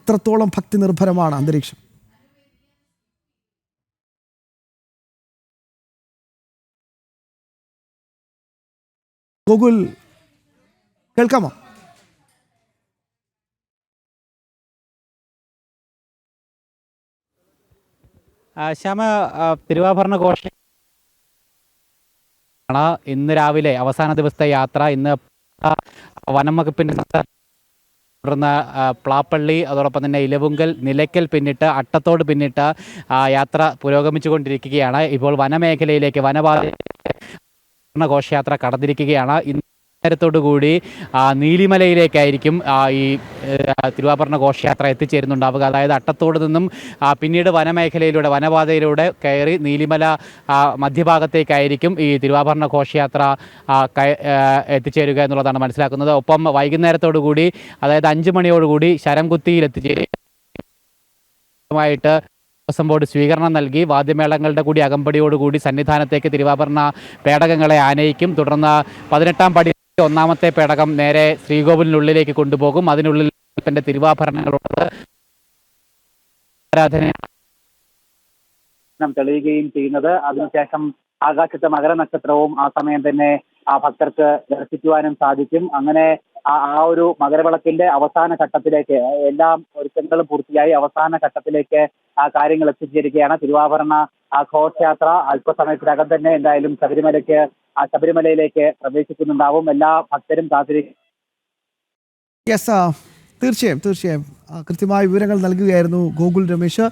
അത്രത്തോളം ഭക്തി നിർഭരമാണ് അന്തരീക്ഷം. ഗോകുൽ, കേൾക്കാമോ? ശ്യാമ, തിരുവാഭരണ ഘോഷ ഇന്ന് രാവിലെ അവസാന ദിവസത്തെ യാത്ര. ഇന്ന് വനം വകുപ്പിൻ്റെ തുടർന്ന് പ്ലാപ്പള്ളി, അതോടൊപ്പം തന്നെ ഇലവുങ്കൽ, നിലയ്ക്കൽ പിന്നിട്ട് അട്ടത്തോട് പിന്നിട്ട് യാത്ര പുരോഗമിച്ചു കൊണ്ടിരിക്കുകയാണ്. ഇപ്പോൾ വനമേഖലയിലേക്ക് വനപാത ഘോഷയാത്ര കടന്നിരിക്കുകയാണ്. നേരത്തോടുകൂടി നീലിമലയിലേക്കായിരിക്കും ഈ തിരുവാഭരണ ഘോഷയാത്ര എത്തിച്ചേരുന്നുണ്ടാവുക. അതായത് അട്ടത്തോട് നിന്നും പിന്നീട് വനമേഖലയിലൂടെ വനപാതയിലൂടെ കയറി നീലിമല മധ്യഭാഗത്തേക്കായിരിക്കും ഈ തിരുവാഭരണ ഘോഷയാത്ര എത്തിച്ചേരുക എന്നുള്ളതാണ് മനസ്സിലാക്കുന്നത്. ഒപ്പം വൈകുന്നേരത്തോടുകൂടി, അതായത് 5 മണിയോടുകൂടി ശരംകുത്തിയിൽ എത്തിച്ചേരുമായിട്ട് ദേവസ്വം ബോർഡ് സ്വീകരണം നൽകി. വാദ്യമേളങ്ങളുടെ കൂടി അകമ്പടിയോടുകൂടി സന്നിധാനത്തേക്ക് തിരുവാഭരണ പേടകങ്ങളെ ആനയിക്കും. തുടർന്ന് 18ാം പടി ഒന്നാമത്തെ പേടകം നേരെ ശ്രീകോവിലിനുള്ളിലേക്ക് കൊണ്ടുപോകും. അതിനുള്ളിൽ തന്റെ തിരുവാഭരണങ്ങളോട് ആരാധന തെളിയുകയും ചെയ്യുന്നത്. അതിനുശേഷം ആകാശത്ത് മകരനക്ഷത്രവും ആ സമയം തന്നെ ഭക്തർക്ക് ദർശിക്കുവാനും സാധിക്കും. അങ്ങനെ ആ ഒരു മകരവിളക്കിന്റെ അവസാന ഘട്ടത്തിലേക്ക് എല്ലാം ഒരുക്കങ്ങളും പൂർത്തിയായി അവസാന ഘട്ടത്തിലേക്ക് കാര്യങ്ങൾ എത്തിച്ചേരുകയാണ്. തിരുവാഭരണ ഘോഷയാത്ര അല്പസമയത്തിനകം തന്നെ എന്തായാലും ശബരിമലയിലേക്ക് പ്രവേശിക്കുന്നുണ്ടാവും. എല്ലാ ഭക്തരും കാത്തിരിക്കും. തീർച്ചയായും കൃത്യമായ വിവരങ്ങൾ നൽകുകയായിരുന്നു ഗോകുൽ രമേശ്.